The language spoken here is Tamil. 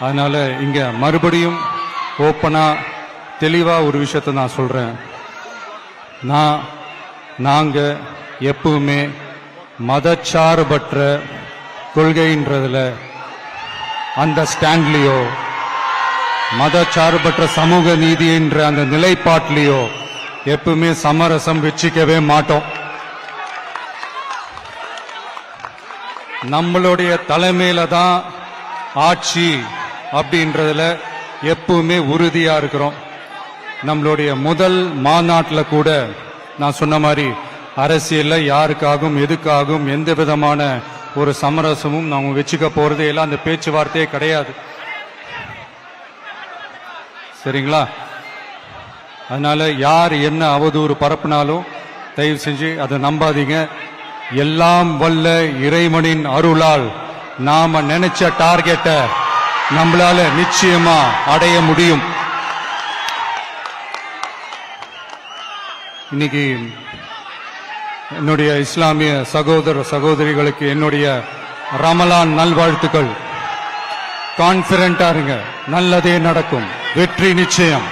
அதனால இங்க மறுபடியும் ஓப்பனா தெளிவா ஒரு விஷயத்தை நான் சொல்றேன். நாங்க எப்பவுமே மதச்சார்பற்ற கொள்கைன்றதுல அந்த ஸ்டாண்ட்லயோ மதச்சார்பற்ற சமூக நீதி என்ற அந்த நிலைப்பாட்டிலேயோ எப்பவுமே சமரசம் வச்சுக்கவே மாட்டோம். நம்மளுடைய தலைமையில தான் ஆட்சி அப்படின்றதுல எப்பவுமே உறுதியா இருக்கிறோம். நம்மளுடைய முதல் மாநாட்டில் கூட நான் சொன்ன மாதிரி அரசியல்ல யாருக்காகவும் எதுக்காகவும் எந்த விதமான ஒரு சமரசமும் நாம வச்சுக்க போறதே எல்லாம் அந்த பேச்சுவார்த்தையே கிடையாது. சரிங்களா? அதனால யார் என்ன அவதூறு பரப்புனாலும் தயவு செஞ்சு அதை நம்பாதீங்க. எல்லாம் வல்ல இறைவனின் அருளால் நாம நினைச்ச டார்கெட்டை நம்மளால நிச்சயமா அடைய முடியும். இன்னைக்கு என்னுடைய இஸ்லாமிய சகோதர சகோதரிகளுக்கு என்னுடைய ரமலான் நல்வாழ்த்துக்கள். கான்பிடண்டா இருங்க, நல்லதே நடக்கும், வெற்றி நிச்சயம்.